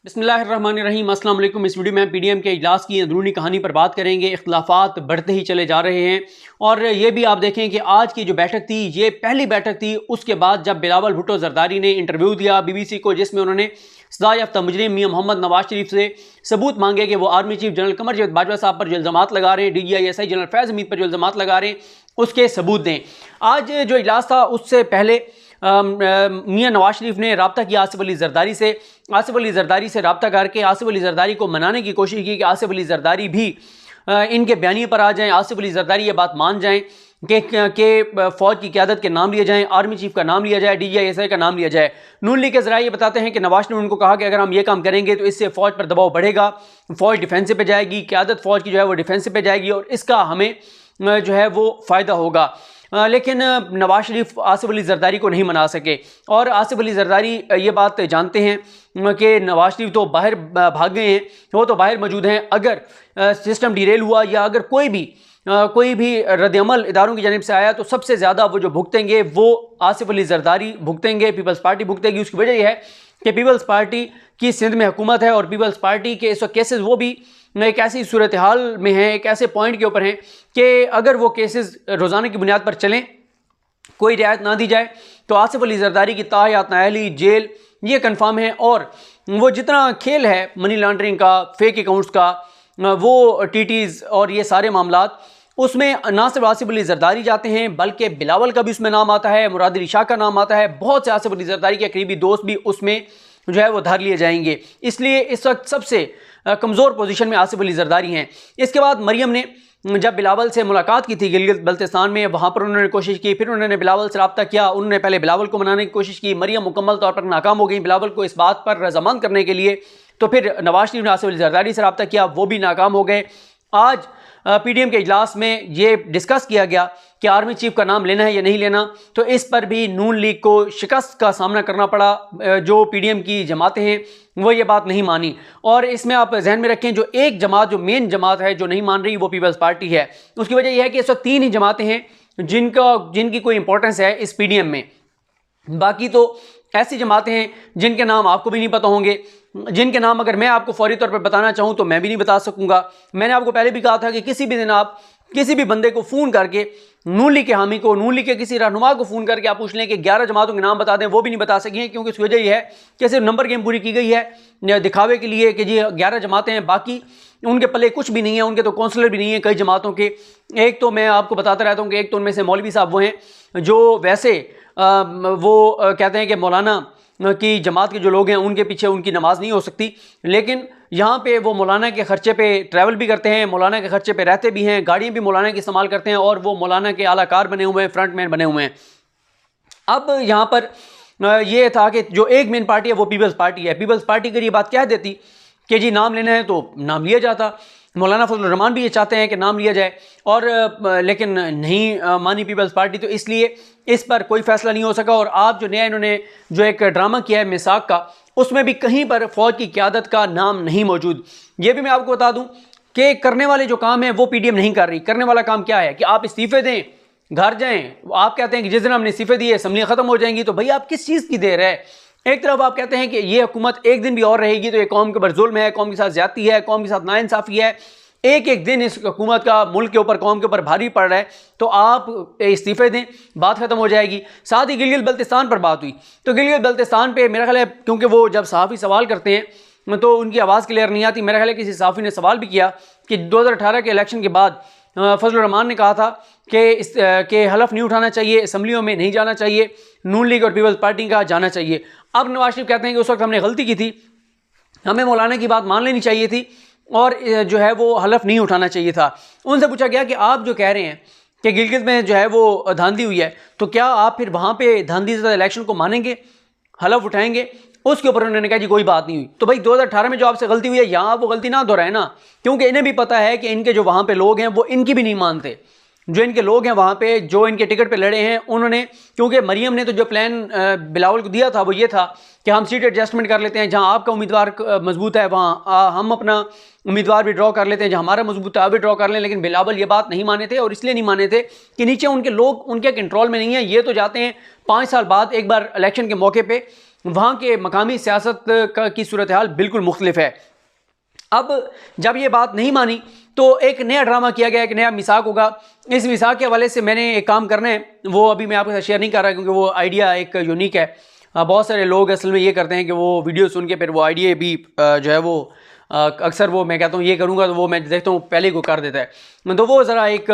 बिस्मिल्लाहिर्रहमानिर्रहीम अस्सलाम वालेकुम। इस वीडियो में हम पीडीएम के इजलास की अंदरूनी कहानी पर बात करेंगे। इख्तिलाफात बढ़ते ही चले जा रहे हैं और ये भी आप देखें कि आज की जो बैठक थी ये पहली बैठक थी उसके बाद जब बिलावल भुट्टो जरदारी ने इंटरव्यू दिया बीबीसी को, जिसमें उन्होंने सजा याफ्ता मुजरिम मियां मोहम्मद नवाज शरीफ से सबूत मांगे कि वो army chief general Qamar Javed Bajwa साहब पर जो इल्ज़ामात लगा रहे हैं, DGI SI जनरल फैज़ हमीद पर जो इल्ज़ामात लगा रहे हैं उसके सबूत दें। आज जो इजलास था उससे पहले मियां नवाज शरीफ ने रब्ता किया आसिफ अली जरदारी से। आसिफ अली जरदारी से रब्ता करके आसिफ अली जरदारी को मनाने की कोशिश की कि आसिफ अली जरदारी भी इनके बयानी पर आ जाएं, आसिफ अली जरदारी ये बात मान जाएं कि फ़ौज की क़यादत के नाम लिए जाएं, आर्मी चीफ का नाम लिया जाए, DGI SI का नाम लिया जाए। नून लीग के ज़राए ये बताते हैं कि नवाज ने उनको कहा कि अगर हम ये काम करेंगे तो इससे फ़ौज पर दबाव बढ़ेगा, फ़ौज डिफेंसिव पे जाएगी, क़यादत फ़ौज की जो है वो डिफेंसिव पे जाएगी और इसका हमें जो है वो फ़ायदा होगा। लेकिन नवाज शरीफ आसिफ अली जरदारी को नहीं मना सके और आसिफ अली जरदारी ये बात जानते हैं कि नवाज शरीफ तो बाहर भाग गए हैं, वो तो बाहर मौजूद हैं। अगर सिस्टम डिरेल हुआ या अगर कोई भी रद्दअमल इदारों की जानिब से आया तो सबसे ज़्यादा वो जो भुगतेंगे वो आसिफ अली जरदारी भुगतेंगे, पीपल्स पार्टी भुगतेगी। उसकी वजह यह है कि पीपल्स पार्टी की सिंध में हुकूमत है और पीपल्स पार्टी के इस वक्त केसेस वो भी एक ऐसी सूरत हाल में हैं, एक ऐसे पॉइंट के ऊपर हैं कि अगर वो केसेस रोज़ाना की बुनियाद पर चलें, कोई रियायत ना दी जाए तो आसिफ अली जरदारी की ताहयात नाअहली जेल ये कन्फर्म है। और वो जितना खेल है मनी लॉन्ड्रिंग का, फेक अकाउंट्स का, वो TTs और ये सारे मामलात, उसमें ना सिर्फ आसिफ अली जरदारी जाते हैं बल्कि बिलावल का भी उसमें नाम आता है, मुराद अली शाह का नाम आता है, बहुत से आसिफ अली जरदारी के करीबी दोस्त भी उसमें जो है वो धर लिए जाएंगे। इसलिए इस वक्त सबसे कमज़ोर पोजीशन में आसिफ अली जरदारी हैं। इसके बाद मरियम ने जब बिलावल से मुलाकात की थी गिलगित बल्तिस्तान में, वहाँ पर उन्होंने कोशिश की, फिर उन्होंने बिलावल से रब्ता किया। उन्होंने पहले बिलावल को मनाने की कोशिश की, मरियम मुकम्मल तौर पर नाकाम हो गई बिलावल को इस बात पर रज़ामंद करने के लिए। तो फिर नवाज शरीफ ने आसिफ अली जरदारी से रब्ता किया, वो भी नाकाम हो गए। आज PDM के इजलास में ये डिस्कस किया गया कि आर्मी चीफ का नाम लेना है या नहीं लेना, तो इस पर भी नून लीग को शिकस्त का सामना करना पड़ा। जो PDM की जमातें हैं वो ये बात नहीं मानी और इसमें आप जहन में रखें जो एक जमात, जो मेन जमात है जो नहीं मान रही वो पीपल्स पार्टी है। उसकी वजह यह है कि इस वक्त 3 ही जमातें हैं जिनकी कोई इंपॉर्टेंस है इस PDM में। बाकी तो ऐसी जमातें हैं जिनके नाम आपको भी नहीं पता होंगे, जिनके नाम अगर मैं आपको फौरी तौर पर बताना चाहूँ तो मैं भी नहीं बता सकूँगा। मैंने आपको पहले भी कहा था कि किसी भी दिन आप किसी भी बंदे को फ़ोन करके, नून लीग के हामी को, नून लीग के किसी रहनुमा को फ़ोन करके आप पूछ लें कि 11 जमातों के नाम बता दें, वो भी नहीं बता सकें, क्योंकि उसकी वजह यह है कि सिर्फ नंबर गेम पूरी की गई है दिखावे के लिए कि जी 11 जमातें हैं, बाकी उनके पल्ले कुछ भी नहीं है, उनके तो काउंसलर भी नहीं है कई जमातों के। एक तो मैं आपको बताता रहता हूँ कि एक तो उनमें से मौलवी साहब वो हैं जो वैसे वो कहते हैं कि मौलाना की जमात के जो लोग हैं उनके पीछे उनकी नमाज नहीं हो सकती, लेकिन यहाँ पे वो मौलाना के खर्चे पे ट्रैवल भी करते हैं, मौलाना के खर्चे पे रहते भी हैं, गाड़ियाँ भी मौलाना की इस्तेमाल करते हैं और वो मौलाना के आलाकार बने हुए हैं, फ्रंट मैन बने हुए हैं। अब यहाँ पर ये था कि जो एक मेन पार्टी है वो पीपल्स पार्टी है। पीपल्स पार्टी अगर ये बात कह देती कि जी नाम लेना है तो नाम लिया जाता। मौलाना फजल रहमान भी ये चाहते हैं कि नाम लिया जाए और लेकिन नहीं मानी पीपल्स पार्टी, तो इसलिए इस पर कोई फैसला नहीं हो सका। और आप जो नया इन्होंने जो एक ड्रामा किया है मिसाक का, उसमें भी कहीं पर फ़ौज की क़यादत का नाम नहीं मौजूद। ये भी मैं आपको बता दूं कि करने वाले जो काम है वो PDM नहीं कर रही। करने वाला काम क्या है कि आप इस्तीफ़े दें, घर जाएं। आप कहते हैं कि जिस दिन हमने इस्तीफ़े दिए असम्बलियाँ ख़त्म हो जाएंगी, तो भाई आप किस चीज़ की देर है? एक तरफ आप कहते हैं कि ये हुकूमत एक दिन भी और रहेगी तो ये कौम के ऊपर जुल्म है, कौम के साथ ज़्यादती है, कौम के साथ नाइंसाफ़ी है, एक एक दिन इस हुकूमत का मुल्क के ऊपर, कौम के ऊपर भारी पड़ रहा है, तो आप इस्तीफ़े दें, बात ख़त्म हो जाएगी। साथ ही गिलगित बल्तिस्तान पर बात हुई तो गिलगित बल्तिस्तान पे मेरा ख्याल है, क्योंकि वो जब सहाफ़ी सवाल करते हैं तो उनकी आवाज़ क्लियर नहीं आती। मेरा ख्याल है किसी सहाफ़ी ने सवाल भी किया कि 2018 के इलेक्शन के बाद फजल रहमान ने कहा था कि हलफ नहीं उठाना चाहिए, असम्बलियों में नहीं जाना चाहिए, नून लीग और पीपल्स पार्टी का जाना चाहिए। अब नवाज शरीफ कहते हैं कि उस वक्त हमने गलती की थी, हमें मौलाना की बात मान लेनी चाहिए थी और जो है वो हलफ नहीं उठाना चाहिए था। उनसे पूछा गया कि आप जो कह रहे हैं कि गिलगित में जो है वो धांधली हुई है, तो क्या आप फिर वहाँ पे धांधली से इलेक्शन को मानेंगे, हलफ उठाएंगे? उसके ऊपर उन्होंने कहा जी कोई बात नहीं हुई। तो भाई 2018 में जो आपसे गलती हुई है, यहाँ वो गलती ना दोहराए ना, क्योंकि इन्हें भी पता है कि इनके जो वहाँ पे लोग हैं वो इनकी भी नहीं मानते। जो इनके लोग हैं वहाँ पे, जो इनके टिकट पे लड़े हैं, उन्होंने, क्योंकि मरियम ने तो जो प्लान बिलावल को दिया था वो ये था कि हम सीट एडजस्टमेंट कर लेते हैं, जहाँ आपका उम्मीदवार मजबूत है वहाँ हम अपना उम्मीदवार भी ड्रॉ कर लेते हैं, जहाँ हमारा मजबूत है भी ड्रॉ कर लें। लेकिन बिलावल ये बात नहीं माने थे और इसलिए नहीं माने थे कि नीचे उनके लोग उनके कंट्रोल में नहीं है। ये तो जाते हैं 5 साल बाद एक बार इलेक्शन के मौके पर वहाँ के मकामी सियासत की सूरत हाल बिल्कुल मुख्तलिफ है। अब जब ये बात नहीं मानी तो एक नया ड्रामा किया गया, एक नया मिसाक होगा। इस मिसाक के हवाले से मैंने एक काम करना है, वो अभी मैं आपके साथ शेयर नहीं कर रहा क्योंकि वो आइडिया एक यूनिक है। बहुत सारे लोग असल में ये करते हैं कि वो वीडियो सुन के फिर वो आइडिया भी जो है वो अक्सर वो मैं कहता हूँ ये करूँगा तो वो मैं देखता हूँ पहले ही को कर देता है। तो वो ज़रा एक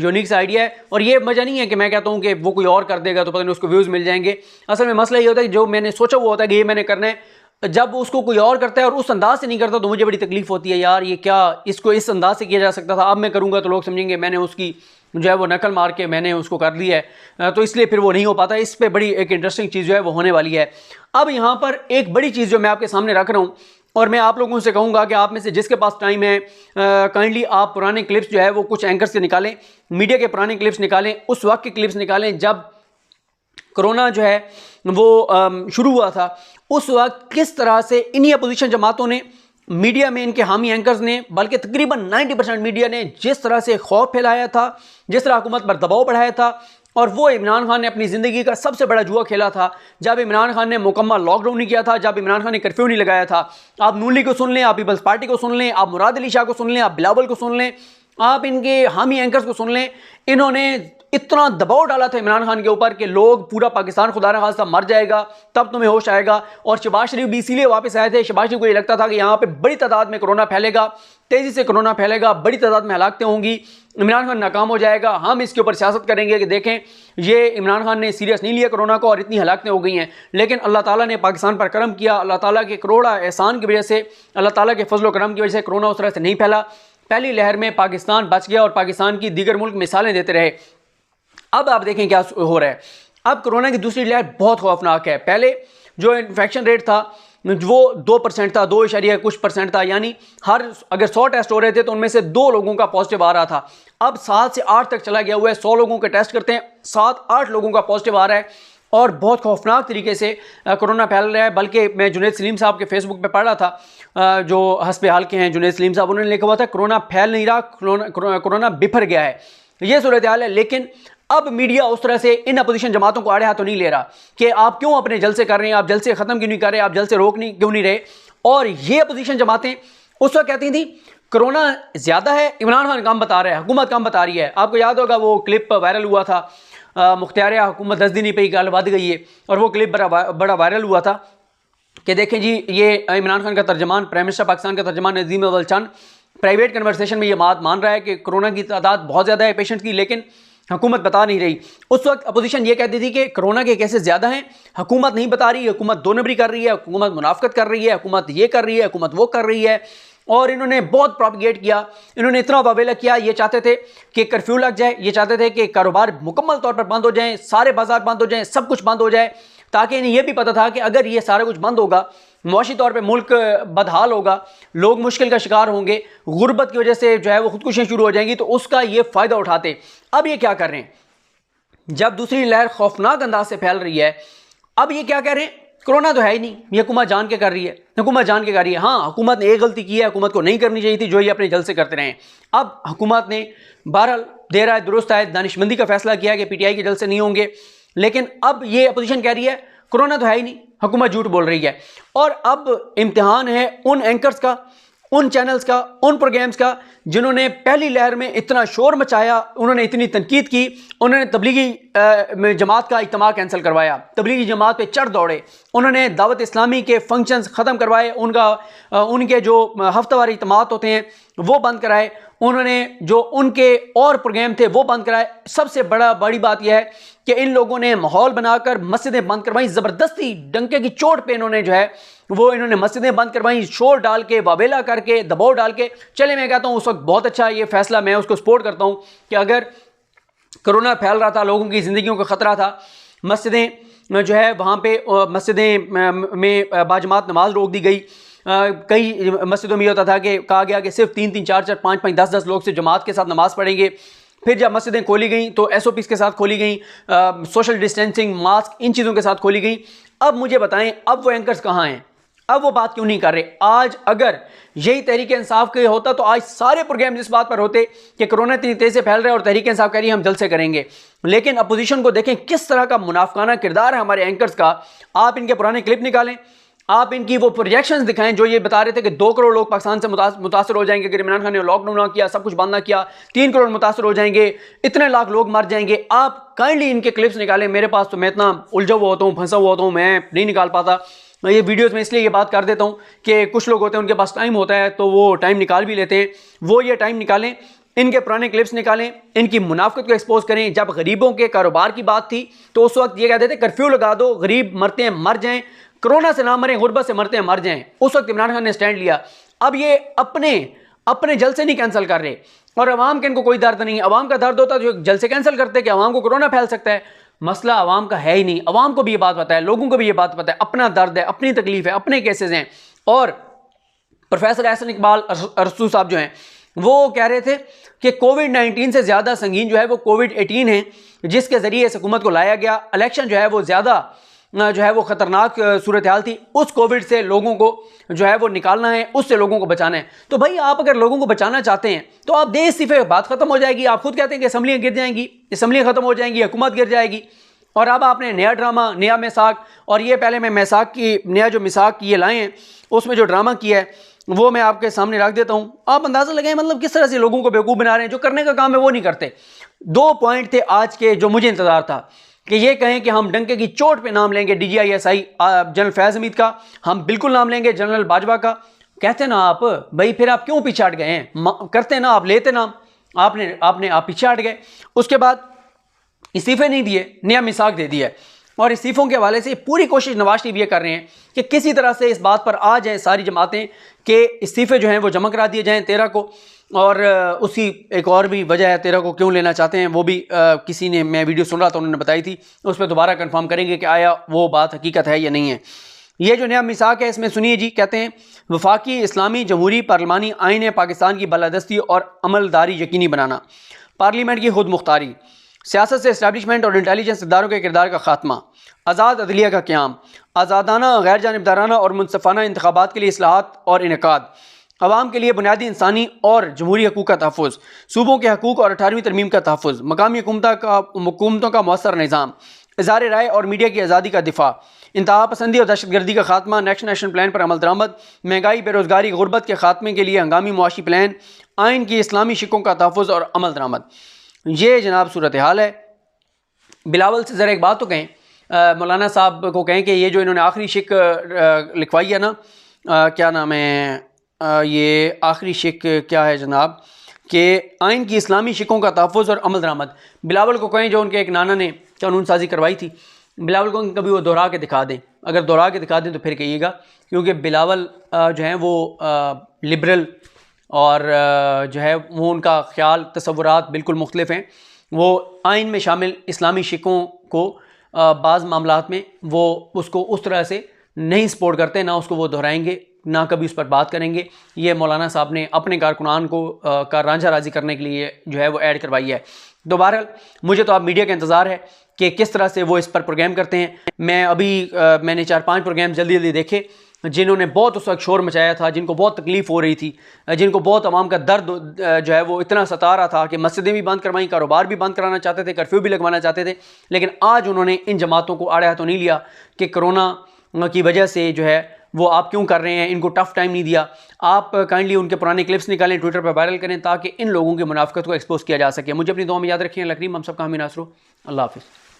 यूनिक सा आइडिया है और ये मज़ा नहीं है कि मैं कहता हूँ कि वो कोई और कर देगा तो पता नहीं उसको व्यूज़ मिल जाएंगे। असल में मसला ये होता है कि जो मैंने सोचा हुआ होता है कि ये मैंने करना है, जब उसको कोई और करता है और उस अंदाज से नहीं करता तो मुझे बड़ी तकलीफ होती है, यार ये क्या, इसको इस अंदाज से किया जा सकता था, अब मैं करूँगा तो लोग समझेंगे मैंने उसकी जो है वो नकल मार के मैंने उसको कर दिया है, तो इसलिए फिर वो नहीं हो पाता। इस पर बड़ी एक इंटरेस्टिंग चीज़ जो है वो होने वाली है। अब यहाँ पर एक बड़ी चीज़ जो मैं आपके सामने रख रहा हूँ और मैं आप लोगों से कहूँगा कि आप में से जिसके पास टाइम है काइंडली आप पुराने क्लिप्स जो है वो कुछ एंकर से निकालें, मीडिया के पुराने क्लिप्स निकालें, उस वक्त के क्लिप्स निकालें जब कोरोना जो है वो शुरू हुआ था। उस वक्त किस तरह से इन्हीं अपोजिशन जमातों ने, मीडिया में इनके हामी एंकर्स ने, बल्कि तकरीबन 90% मीडिया ने जिस तरह से खौफ फैलाया था, जिस तरह हुकूमत पर दबाव बढ़ाया था, और वो इमरान खान ने अपनी ज़िंदगी का सबसे बड़ा जुआ खेला था जब इमरान खान ने मुकम्मल लॉकडाउन नहीं किया था, जब इमरान खान ने कर्फ्यू नहीं लगाया था। आप नून लीग को सुन लें, आप पीपल्स पार्टी को सुन लें, आप मुराद अली शाह को सुन लें, आप बिलावल को सुन लें, आप इनके हामी एंकर्स को सुन लें, इन्होंने इतना दबाव डाला था इमरान खान के ऊपर कि लोग, पूरा पाकिस्तान खुदा न खास्ता मर जाएगा तब तुम्हें होश आएगा। और शहबाज शरीफ भी इसीलिए वापस आए थे। शहबाज शरीफ को ये लगता था कि यहाँ पे बड़ी तादाद में कोरोना फैलेगा, तेज़ी से कोरोना फैलेगा, बड़ी तादाद में हलाकतें होंगी, इमरान खान नाकाम हो जाएगा, हम इसके ऊपर सियासत करेंगे कि देखें ये इमरान खान ने सीरियस नहीं लिया कोरोना को और इतनी हलाकतें हो गई हैं। लेकिन अल्लाह ताला ने पाकिस्तान पर करम किया, अल्लाह ताला के करोड़ा एहसान की वजह से, अल्लाह ताला के फजल करम की वजह से कोरोना उस तरह से नहीं फैला। पहली लहर में पाकिस्तान बच गया और पाकिस्तान की दीगर मुल्क मिसालें देते रहे। अब आप देखें क्या हो रहा है। अब कोरोना की दूसरी लहर बहुत खौफनाक है। पहले जो इन्फेक्शन रेट था वो 2% था, 2% था, यानी हर अगर 100 टेस्ट हो रहे थे तो उनमें से 2 लोगों का पॉजिटिव आ रहा था। अब 7 से 8 तक चला गया हुआ है। 100 लोगों के टेस्ट करते हैं, 7-8 लोगों का पॉजिटिव आ रहा है और बहुत खौफनाक तरीके से कोरोना फैल रहा है। बल्कि मैं जुनैद सलीम साहब के फेसबुक पे पढ़ रहा था, जो हस्बे हाल के हैं जुनैद सलीम साहब, उन्होंने लिखा हुआ था कोरोना फैल नहीं रहा, कोरोना बिफर गया है, ये सूरत हाल है। लेकिन अब मीडिया उस तरह से इन अपोजिशन जमातों को आड़े हाथों नहीं ले रहा कि आप क्यों अपने जलसे कर रहे हैं, आप जलसे खत्म क्यों नहीं कर रहे, आप जलसे रोक नहीं क्यों नहीं रहे। और ये अपोजिशन जमातें उस वक्त कहती थी कोरोना ज्यादा है, इमरान खान काम बता रहा है, हुकूमत काम बता रही है। आपको याद होगा वो क्लिप वायरल हुआ था, मुख्तियार हुकूमत 10 दिन ही पे गल बद गई है, और वो क्लिप बड़ा वायरल हुआ था कि देखें जी ये इमरान खान का तर्जमान, प्राइम मिनिस्टर पाकिस्तान का तर्जमान नज़ीम अव्वल चंद प्राइवेट कन्वर्सेशन में ये बात मान रहा है कि कोरोना की तादाद बहुत ज़्यादा है पेशेंट की, लेकिन हुकूमत बता नहीं रही। उस वक्त अपोजिशन ये कहती थी कि कोरोना के केसेस ज़्यादा हैं, हुकूमत नहीं बता रही, हुकूमत दो नंबरी कर रही है, हुकूमत मुनाफकत कर रही है, हुकूमत ये कर रही है, हुकूमत वो कर रही है। और इन्होंने बहुत प्रोपिगेट किया, इन्होंने इतना वावेला किया, ये चाहते थे कि कर्फ्यू लग जाए, ये चाहते थे कि कारोबार मुकम्मल तौर पर बंद हो जाएं, सारे बाजार बंद हो जाएं, सब कुछ बंद हो जाए, ताकि इन्हें यह भी पता था कि अगर ये सारा कुछ बंद होगा, मुआशी तौर पे मुल्क बदहाल होगा, लोग मुश्किल का शिकार होंगे, गुर्बत की वजह से जो है वो खुदकुशियाँ शुरू हो जाएंगी, तो उसका ये फ़ायदा उठाते। अब ये क्या कर रहे हैं, जब दूसरी लहर खौफनाक अंदाज से फैल रही है, अब ये क्या कह रहे हैं, कोरोना तो है ही नहीं, ये हुकूमत जान के कर रही है, हुकूमत जान के कर रही है। हाँ, हुकूमत ने एक गलती की है, हुकूमत को नहीं करनी चाहिए थी, जो ये अपने जल से करते रहे। अब हुकूमत ने बहरहाल देर आए दुरुस्त आए दानिशमंदी का फैसला किया कि पीटीआई के जल से नहीं होंगे, लेकिन अब ये अपोजिशन कह रही है कोरोना तो है ही नहीं, हुकूमत झूठ बोल रही है। और अब इम्तिहान है उन एंकर्स का, उन चैनल्स का, उन प्रोग्राम्स का जिन्होंने पहली लहर में इतना शोर मचाया, उन्होंने इतनी तनकीद की, उन्होंने तबलीगी जमात का इज्तिमा कैंसिल करवाया, तबलीगी जमात पे चढ़ दौड़े, उन्होंने दावत इस्लामी के फंक्शंस ख़त्म करवाए, उनके जो हफ्तावारी इज्तिमात होते हैं वो बंद कराए, उन्होंने जो उनके और प्रोग्राम थे वो बंद कराए। सबसे बड़ी बात यह है कि इन लोगों ने माहौल बनाकर मस्जिदें बंद करवाई, ज़बरदस्ती डंके की चोट पे इन्होंने जो है वो इन्होंने मस्जिदें बंद करवाई, शोर डाल के, वावेला करके, दबाव डाल के। चले मैं कहता हूँ उस वक्त बहुत अच्छा ये फैसला, मैं उसको सपोर्ट करता हूँ कि अगर कोरोना फैल रहा था, लोगों की ज़िंदगियों का ख़तरा था, मस्जिदें जो है वहाँ पे मस्जिदें में बाजमात नमाज रोक दी गई। कई मस्जिदों में होता था कि कहा गया कि सिर्फ 3-3, 4-4, 5-5, 10-10 लोग से जमात के साथ नमाज़ पढ़ेंगे। फिर जब मस्जिदें खोली गई तो SOPs के साथ खोली गई, सोशल डिस्टेंसिंग, मास्क, इन चीज़ों के साथ खोली गई। अब मुझे बताएं, अब वो एंकर्स कहाँ हैं, अब वो बात क्यों नहीं कर रहे? आज अगर यही तहरीक इंसाफ के होता तो आज सारे प्रोग्राम इस बात पर होते कि कोरोना इतनी तेज से फैल रहा है और तहरीक इंसाफ कह रही है हम जल्द से करेंगे। लेकिन अपोजिशन को देखें किस तरह का मुनाफिकाना किरदार है हमारे एंकर्स का। आप इनके पुराने क्लिप निकालें, आप इनकी वो प्रोजेक्शंस दिखाएं जो ये बता रहे थे कि 2 करोड़ लोग पाकिस्तान से मुतासर हो जाएंगे अगर इमरान खान ने लॉकडाउन ना किया, सब कुछ बंद ना किया, 3 करोड़ मुतासर हो जाएंगे, इतने लाख लोग मर जाएंगे। आप काइंडली इनके क्लिप्स निकालें। मेरे पास तो मैं इतना उलझा हुआ होता हूँ, फंसा हुआ होता हूँ, मैं नहीं निकाल पाता। ये वीडियोस में इसलिए ये बात कर देता हूँ कि कुछ लोग होते हैं उनके पास टाइम होता है तो वो टाइम निकाल भी लेते हैं। वो ये टाइम निकालें, इनके पुराने क्लिप्स निकालें, इनकी मुनाफिकत को एक्सपोज करें। जब गरीबों के कारोबार की बात थी तो उस वक्त ये कहते थे कर्फ्यू लगा दो, गरीब मरते हैं मर जाएं, कोरोना से ना मरें, गुर्बत से मरते हैं मर जाएं। उस वक्त इमरान खान ने स्टैंड लिया। अब ये अपने जलसे नहीं कैंसिल कर रहे और अवाम के इनको कोई दर्द नहीं है। अवाम का दर्द होता है जो जलसे कैंसिल करते हैं कि अवाम को कोरोना फैल सकता है। मसला अवाम का है ही नहीं। अवाम को भी ये बात पता है, लोगों को भी ये बात पता है, अपना दर्द है, अपनी तकलीफ है, अपने केसेस हैं। और प्रोफेसर एहसन इकबाल अरसू साहब जो हैं वो कह रहे थे कि कोविड-19 से ज़्यादा संगीन जो है वो कोविड-18 है, जिसके ज़रिए इस हुकूमत को लाया गया। इलेक्शन जो है वो ज़्यादा जो है वो ख़तरनाक सूरत हाल थी। उस कोविड से लोगों को जो है वो निकालना है, उससे लोगों को बचाना है। तो भाई आप अगर लोगों को बचाना चाहते हैं तो आप दें इस्तीफे, बात ख़त्म हो जाएगी। आप खुद कहते हैं कि असम्बलियाँ गिर जाएंगी, असम्बलियाँ ख़त्म हो जाएंगी, हुकूमत गिर जाएगी। और अब आपने नया ड्रामा, नया मिसाक, और ये पहले मैं मिसाक की नया जो मिसाक ये लाए हैं उसमें जो ड्रामा किया है वो मैं आपके सामने रख देता हूँ। आप अंदाज़ा लगाएं मतलब किस तरह से लोगों को बेवकूफ़ बना रहे हैं। जो करने का काम है वो नहीं करते। 2 पॉइंट थे आज के जो मुझे इंतज़ार था कि ये कहें कि हम डंके की चोट पे नाम लेंगे DGISI जनरल फैज़ हमीद का, हम बिल्कुल नाम लेंगे जनरल बाजवा का। कहते ना आप भाई फिर आप क्यों पीछे हट गए हैं? करते ना आप, लेते नाम, आप पीछे हट गए। उसके बाद इस्तीफे नहीं दिए, नया मिसाक दे दिया। और इस्तीफ़ों के हवाले से पूरी कोशिश नवाज शरीफ ये कर रहे हैं कि किसी तरह से इस बात पर आ जाएं सारी जमातें कि इस्तीफ़े जो हैं वो जमा करा दिए जाएं 13 को। और उसी एक और भी वजह है 13 को क्यों लेना चाहते हैं, वो भी किसी ने, मैं वीडियो सुन रहा था उन्होंने बताई थी, उस पर दोबारा कंफर्म करेंगे कि आया वो बात हकीकत है या नहीं है। ये जो नया मिसाक है इसमें सुनिए जी, कहते हैं वफाकी इस्लामी जमहूरी पार्लिमानी आइन पाकिस्तान की बालादस्ती और अमलदारी यकीनी बनाना, पार्लियामेंट की खुद मुख्तारी, सियासत से इस्टेबलिशमेंट और इंटेलिजेंस इदारों के किरदार का खात्मा, आज़ाद अदलिया का क़याम, आज़ादाना गैर जानिबदाराना और मुनसफ़ाना इंतखाबात के लिए इस्लाहात और इनेकाद, अवाम के लिए बुनियादी इंसानी और जमहूरी हकूक़ का तहफ़्फ़ुज़, सूबों के हकूक़ और 18वीं तरमीम का तहफ़्फ़ुज़, मकामी हुकूमतों का मौसर निज़ाम, इज़हार राय और मीडिया की आज़ादी का दिफा, इंतहा पसंदी और दहशतगर्दी का खात्मा, नेक्स्ट नेशनल प्लान पर अमल दरामद, महंगाई, बेरोज़गारी, गुर्बत के खात्मे के लिए हंगामी मुआशी प्लान, आइन की इस्लामी शिकों का तहफ़्फ़ुज़ और अमल दरामद। ये जनाब सूरत हाल है। बिलावल से ज़रा एक बात तो कहें, मौलाना साहब को कहें कि ये जो इन्होंने आखिरी शिक लिखवाई है ना, क्या नाम है ये आखिरी शिक क्या है जनाब, कि आइन की इस्लामी शिकों का तहफ़्फ़ुज़ और अमल दरामद। बिलावल को कहें जो उनके एक नाना ने कानून साजी करवाई थी, बिलावल को कभी वो दोहरा के दिखा दें। अगर दोहरा के दिखा दें तो फिर कहिएगा, क्योंकि बिलावल जो हैं वो लिबरल और जो है वो उनका ख्याल तसव्वुरात बिल्कुल मुख्तलिफ हैं। वो आइन में शामिल इस्लामी शिकों को बाज़ मामलात में वो उसको उस तरह से नहीं सपोर्ट करते, ना उसको वो दोहराएंगे, ना कभी उस पर बात करेंगे। ये मौलाना साहब ने अपने कारकुनान को का रांझा राजी करने के लिए जो है वो ऐड करवाई है। तो बहरहाल मुझे तो अब मीडिया का इंतज़ार है कि किस तरह से वो इस पर प्रोग्राम करते हैं। मैं मैंने 4-5 प्रोग्राम जल्दी जल्दी देखे जिन्होंने बहुत उस वक्त शोर मचाया था, जिनको बहुत तकलीफ़ हो रही थी, जिनको बहुत आवाम का दर्द जो है वो इतना सता रहा था कि मस्जिदें भी बंद करवाई, कारोबार भी बंद कराना चाहते थे, कर्फ्यू भी लगवाना चाहते थे। लेकिन आज उन्होंने इन जमातों को आड़े हाथों नहीं लिया कि कोरोना की वजह से जो है वो आप क्यों कर रहे हैं, इनको टफ़ टाइम नहीं दिया। आप काइंडली उनके पुराने क्लिप्स निकालें, ट्विटर पर वायरल करें ताकि इन लोगों की मुनाफिकत को एक्सपोज किया जा सके। मुझे अपनी दुआ में याद रखें। अल्लाह करीम हम सब का हामी नासरो। अल्लाह हाफ़िज़।